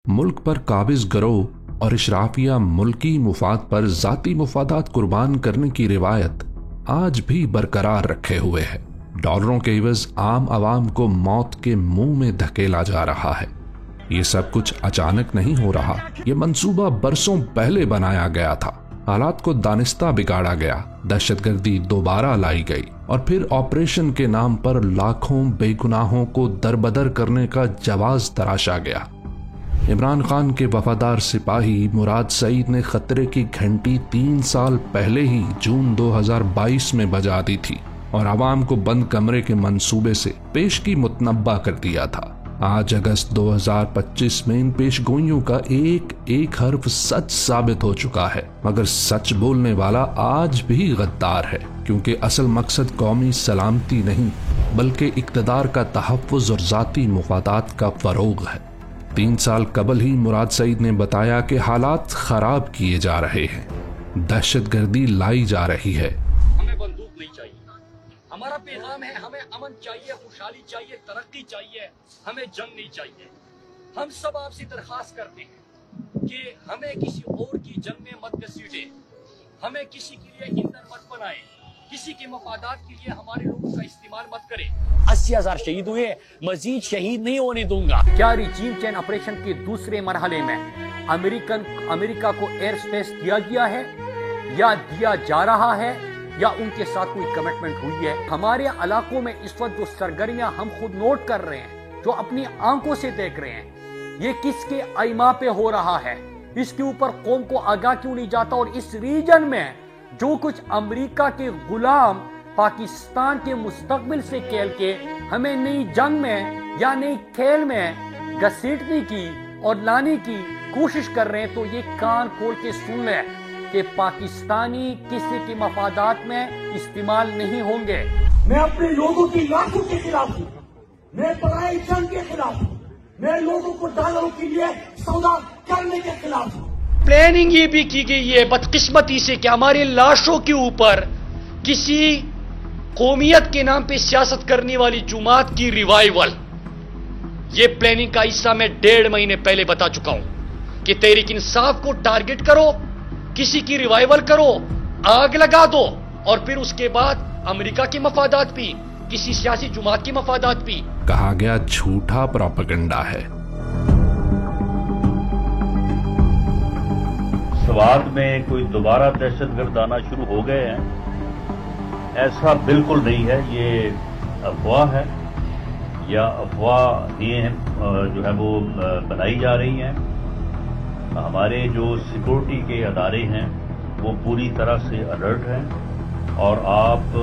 मुल्क पर काबिज गिरोह और इशराफिया मुल्की मुफाद पर जाती मुफादात कुर्बान करने की रिवायत आज भी बरकरार रखे हुए है। डॉलरों के इवज आम आवाम को मौत के मुंह में धकेला जा रहा है। ये सब कुछ अचानक नहीं हो रहा, ये मंसूबा बरसों पहले बनाया गया था। हालात को दानिस्ता बिगाड़ा गया, दहशतगर्दी दोबारा लाई गई और फिर ऑपरेशन के नाम पर लाखों बेगुनाहों को दरबदर करने का जवाज तराशा गया। इमरान खान के वफादार सिपाही मुराद सईद ने खतरे की घंटी 3 साल पहले ही जून 2022 में बजा दी थी और आवाम को बंद कमरे के मंसूबे से पेशगी मुतनब्बा कर दिया था। आज अगस्त 2025 में इन पेशगोइयों का एक एक हर्फ सच साबित हो चुका है, मगर सच बोलने वाला आज भी गद्दार है, क्योंकि असल मकसद कौमी सलामती नहीं बल्कि इक्तदार का तहफ़्फ़ुज़ और ज़ाती मुफादात का फरोग है। 3 साल कबल ही मुराद सईद ने बताया कि हालात खराब किए जा रहे हैं, दहशतगर्दी लाई जा रही है। हमें बंदूक नहीं चाहिए, हमारा पैगाम है हमें अमन चाहिए, खुशहाली चाहिए, तरक्की चाहिए, हमें जंग नहीं चाहिए। हम सब आपसे दरखास्त करते हैं कि हमें किसी और की जंग में मत घसीटें, हमें किसी के लिए ईंधन मत बनाएं, किसी के मफादात के लिए हमारे लोगों का इस्तेमाल मत करें। 80,000 शहीद हुए, मजीद शहीद नहीं होने दूंगा। क्या रिजीव चेंज ऑपरेशन के दूसरे मरहले में अमेरिका को एयर स्पेस दिया गया है या दिया जा रहा है या उनके साथ कोई कमिटमेंट हुई है? हमारे इलाकों में इस वक्त जो सरगर्मियां हम खुद नोट कर रहे हैं, जो अपनी आंखों से देख रहे हैं, ये किसके आइमा पे हो रहा है? इसके ऊपर कौम को आगाह क्यों नहीं जाता? और इस रीजन में जो कुछ अमेरिका के गुलाम पाकिस्तान के मुस्तकबिल से खेल के हमें नई जंग में या नई खेल में घसीटने की और लाने की कोशिश कर रहे हैं, तो ये कान खोल के सुन लें कि पाकिस्तानी किसी के मफादात में इस्तेमाल नहीं होंगे। मैं अपने लोगों की लाशों के खिलाफ हूँ, मैं पराई जंग के खिलाफ हूँ, मैं लोगों को डॉलरों के लिए सौदा करने के खिलाफ हूँ। प्लानिंग ये भी की गई है बदकिस्मती से कि हमारे लाशों के ऊपर किसी कौमियत के नाम पे सियासत करने वाली जुमात की रिवाइवल। ये प्लानिंग का हिस्सा मैं 1.5 महीने पहले बता चुका हूं कि तहरीक इंसाफ को टारगेट करो, किसी की रिवाइवल करो, आग लगा दो और फिर उसके बाद अमेरिका के मफादात भी, किसी सियासी जुमात के मफादात भी। कहा गया झूठा प्रोपेगेंडा है। स्वाद में कोई दोबारा दहशतगर्द आना शुरू हो गए हैं, ऐसा बिल्कुल नहीं है। ये अफवाह है या अफवाह ये जो है वो बनाई जा रही हैं। हमारे जो सिक्योरिटी के अदारे हैं वो पूरी तरह से अलर्ट हैं और आप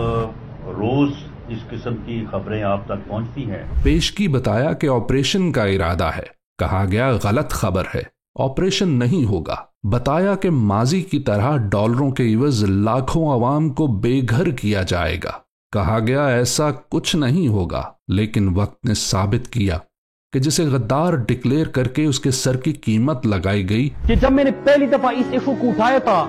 रोज इस किस्म की खबरें आप तक पहुंचती हैं। पेशगी बताया कि ऑपरेशन का इरादा है, कहा गया गलत खबर है, ऑपरेशन नहीं होगा। बताया कि माजी की तरह डॉलरों के इवज लाखों अवाम को बेघर किया जाएगा। कहा गया ऐसा कुछ नहीं होगा, लेकिन वक्त ने साबित किया कि जिसे गद्दार डिक्लेयर करके उसके सर की कीमत लगाई गई। कि जब मैंने पहली दफा इस इशू को उठाया था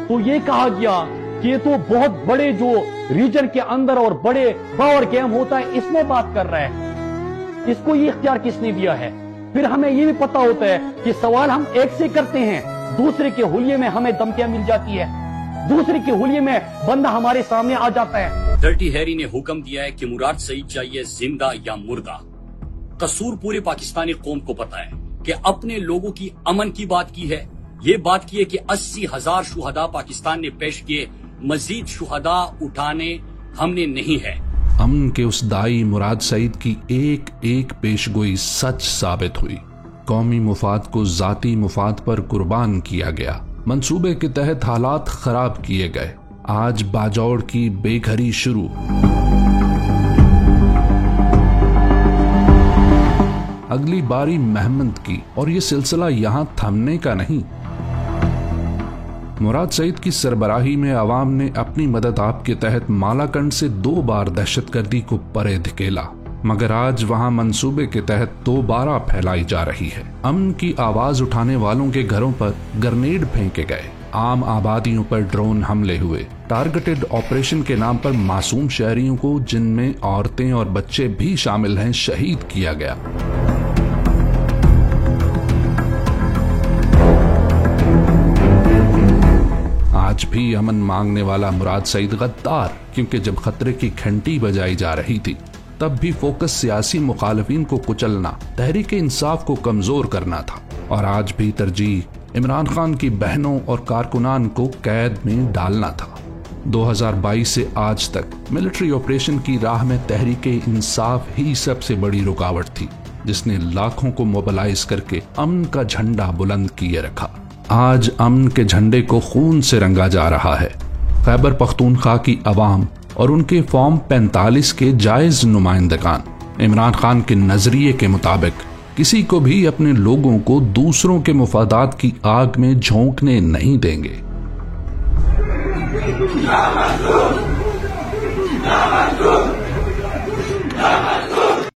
तो ये कहा गया कि ये तो बहुत बड़े जो रीजन के अंदर और बड़े पावर गेम होता है इसमें बात कर रहा है, इसको ये इख्तियार किसने दिया है? फिर हमें ये भी पता होता है कि सवाल हम एक से करते हैं, दूसरे के हुलिये में हमें धमकियां मिल जाती है, दूसरे के हुलिये में बंदा हमारे सामने आ जाता है। डर्टी हैरी ने हुक्म दिया है कि मुराद सईद चाहिए जिंदा या मुर्दा। कसूर पूरे पाकिस्तानी कौम को पता है कि अपने लोगों की अमन की बात की है, ये बात की है कि 80,000 शुहदा पाकिस्तान ने पेश किए, मजीद शुहदा उठाने हमने नहीं है। अमन के उस दाई मुराद सईद की एक एक पेशगोई सच साबित हुई। कौमी मुफाद को जाती मुफाद पर कुर्बान किया गया, मंसूबे के तहत हालात खराब किए गए। आज बाजौड़ की बेघरी शुरू। अगली बारी महमद की, और ये सिलसिला यहां थमने का नहीं। मुराद सईद की सरबराही में अवाम ने अपनी मदद आप के तहत मालाकंड से 2 बार दहशतगर्दी को परे धकेला, मगर आज वहां मंसूबे के तहत दोबारा फैलाई जा रही है। अमन की आवाज उठाने वालों के घरों पर ग्रेनेड फेंके गए, आम आबादियों पर ड्रोन हमले हुए, टारगेटेड ऑपरेशन के नाम पर मासूम शहरियों को, जिनमें औरतें और बच्चे भी शामिल हैं, शहीद किया गया। भी अमन मांगने वाला मुराद सईद गद्दार, क्योंकि जब खतरे की घंटी बजाई जा रही थी तब भी फोकस सियासी मुखालिफिन को कुचलना, तहरीक इंसाफ को कमजोर करना था, और आज भी तरजीह इमरान खान की बहनों और कारकुनान को कैद में डालना था। 2022 से आज तक मिलिट्री ऑपरेशन की राह में तहरीक इंसाफ ही सबसे बड़ी रुकावट थी, जिसने लाखों को मोबिलाइज करके अमन का झंडा बुलंद किए रखा। आज अमन के झंडे को खून से रंगा जा रहा है। खैबर पख्तूनख्वा की अवाम और उनके फॉर्म 45 के जायज नुमाइंदगान इमरान खान के नजरिए के मुताबिक किसी को भी अपने लोगों को दूसरों के मुफादात की आग में झोंकने नहीं देंगे। या मंजूर, या मंजूर, या मंजूर।